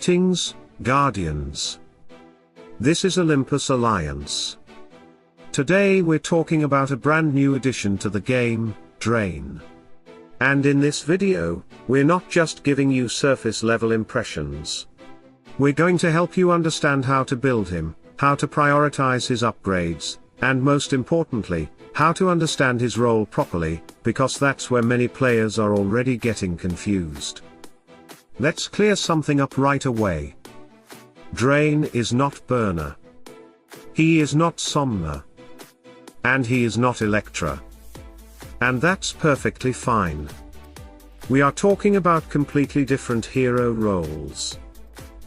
Greetings, Guardians. This is Olympus Alliance. Today we're talking about a brand new addition to the game, Drayne. And in this video, we're not just giving you surface level impressions. We're going to help you understand how to build him, how to prioritize his upgrades, and most importantly, how to understand his role properly, because that's where many players are already getting confused. Let's clear something up right away. Draine is not Byrna. He is not Somna. And he is not Electra. And that's perfectly fine. We are talking about completely different hero roles.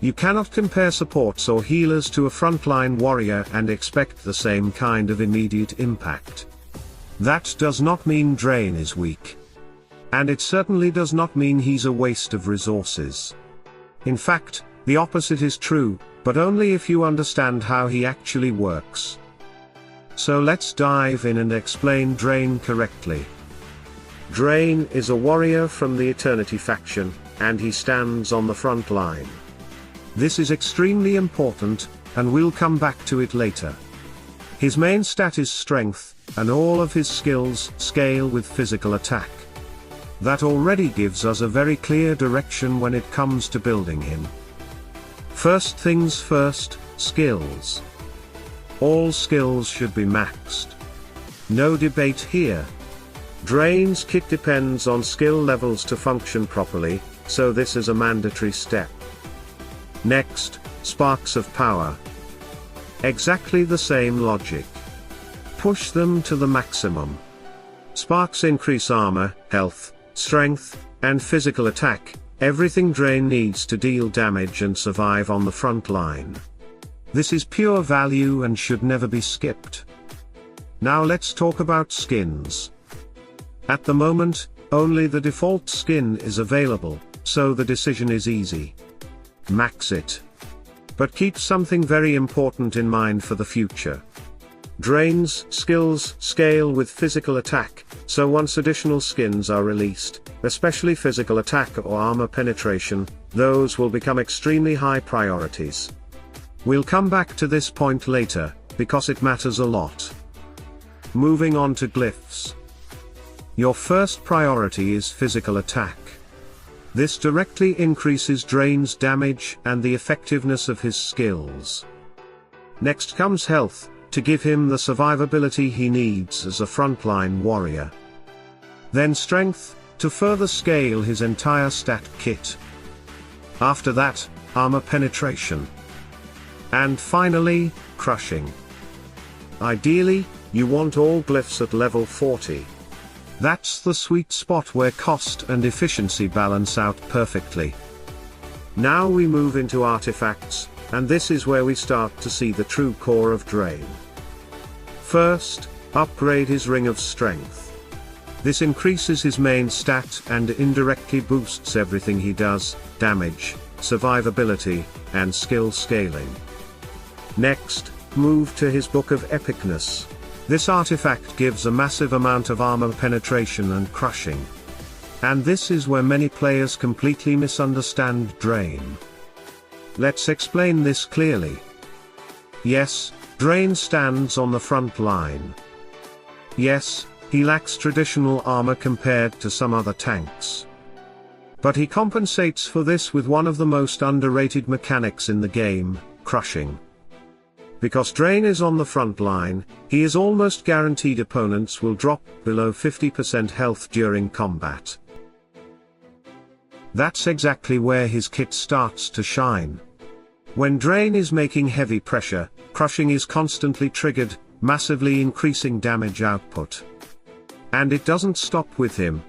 You cannot compare supports or healers to a frontline warrior and expect the same kind of immediate impact. That does not mean Draine is weak. And it certainly does not mean he's a waste of resources. In fact, the opposite is true, but only if you understand how he actually works. So let's dive in and explain Draine correctly. Draine is a warrior from the Eternity faction, and he stands on the front line. This is extremely important, and we'll come back to it later. His main stat is strength, and all of his skills scale with physical attack. That already gives us a very clear direction when it comes to building him. First things first, skills. All skills should be maxed. No debate here. Draine's kit depends on skill levels to function properly, so this is a mandatory step. Next, sparks of power. Exactly the same logic. Push them to the maximum. Sparks increase armor, health, strength, and physical attack, everything Draine needs to deal damage and survive on the front line. This is pure value and should never be skipped. Now let's talk about skins. At the moment, only the default skin is available, so the decision is easy. Max it. But keep something very important in mind for the future. Draine's skills scale with physical attack, so once additional skins are released, especially physical attack or armor penetration, those will become extremely high priorities. We'll come back to this point later, because it matters a lot. Moving on to glyphs. Your first priority is physical attack. This directly increases Draine's damage and the effectiveness of his skills. Next comes health, to give him the survivability he needs as a frontline warrior. Then strength, to further scale his entire stat kit. After that, armor penetration. And finally, crushing. Ideally, you want all glyphs at level 40. That's the sweet spot where cost and efficiency balance out perfectly. Now we move into artifacts, and this is where we start to see the true core of Draine. First, upgrade his Ring of Strength. This increases his main stat and indirectly boosts everything he does, damage, survivability, and skill scaling. Next, move to his Book of Epicness. This artifact gives a massive amount of armor penetration and crushing. And this is where many players completely misunderstand Draine. Let's explain this clearly. Yes, Draine stands on the front line. Yes, he lacks traditional armor compared to some other tanks. But he compensates for this with one of the most underrated mechanics in the game, crushing. Because Draine is on the front line, he is almost guaranteed opponents will drop below 50% health during combat. That's exactly where his kit starts to shine. When Draine is making heavy pressure, crushing is constantly triggered, massively increasing damage output. And it doesn't stop with him.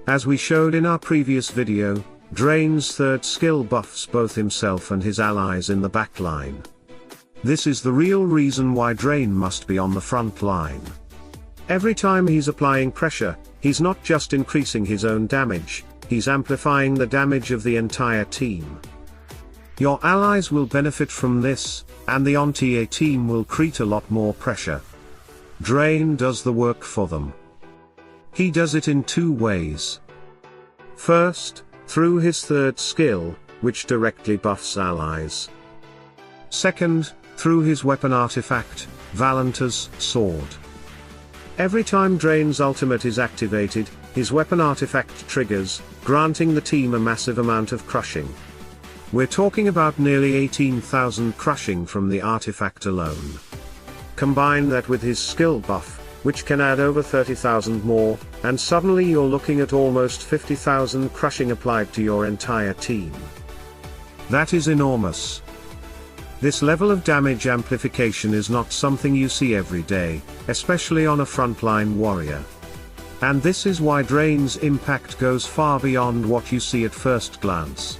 As we showed in our previous video, Draine's third skill buffs both himself and his allies in the backline. This is the real reason why Draine must be on the front line. Every time he's applying pressure, he's not just increasing his own damage, he's amplifying the damage of the entire team. Your allies will benefit from this, and the on-TA team will create a lot more pressure. Draine does the work for them. He does it in two ways. First, through his third skill, which directly buffs allies. Second, through his weapon artifact, Valenter's sword. Every time Draine's ultimate is activated, his weapon artifact triggers, granting the team a massive amount of crushing. We're talking about nearly 18,000 crushing from the artifact alone. Combine that with his skill buff, which can add over 30,000 more, and suddenly you're looking at almost 50,000 crushing applied to your entire team. That is enormous. This level of damage amplification is not something you see every day, especially on a frontline warrior. And this is why Draine's impact goes far beyond what you see at first glance.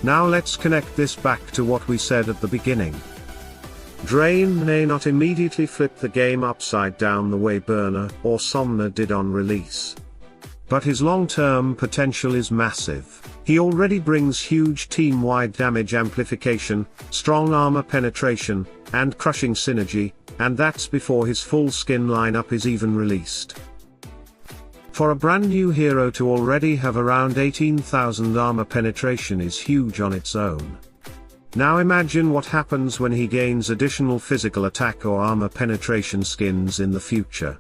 Now let's connect this back to what we said at the beginning. Draine may not immediately flip the game upside down the way Byrna or Somna did on release. But his long-term potential is massive. He already brings huge team-wide damage amplification, strong armor penetration, and crushing synergy, and that's before his full skin lineup is even released. For a brand new hero to already have around 18,000 armor penetration is huge on its own. Now imagine what happens when he gains additional physical attack or armor penetration skins in the future.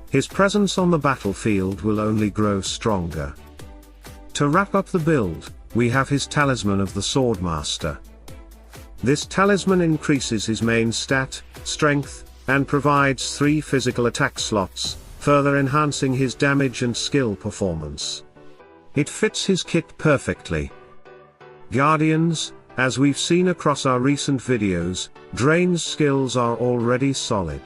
His presence on the battlefield will only grow stronger. To wrap up the build, we have his Talisman of the Swordmaster. This talisman increases his main stat, strength, and provides 3 physical attack slots, further enhancing his damage and skill performance. It fits his kit perfectly. Guardians, as we've seen across our recent videos, Draine's skills are already solid.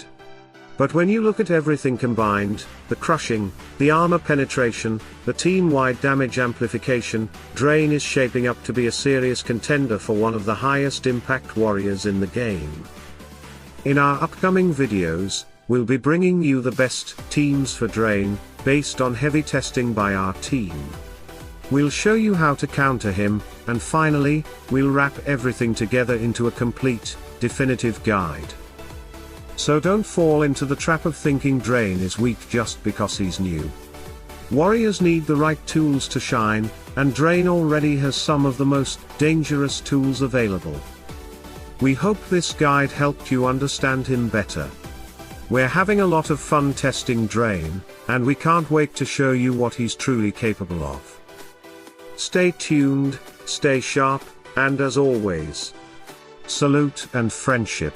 But when you look at everything combined, the crushing, the armor penetration, the team-wide damage amplification, Draine is shaping up to be a serious contender for one of the highest impact warriors in the game. In our upcoming videos, we'll be bringing you the best teams for Draine, based on heavy testing by our team. We'll show you how to counter him, and finally, we'll wrap everything together into a complete, definitive guide. So don't fall into the trap of thinking Draine is weak just because he's new. Warriors need the right tools to shine, and Draine already has some of the most dangerous tools available. We hope this guide helped you understand him better. We're having a lot of fun testing Draine, and we can't wait to show you what he's truly capable of. Stay tuned, stay sharp, and as always, salute and friendship.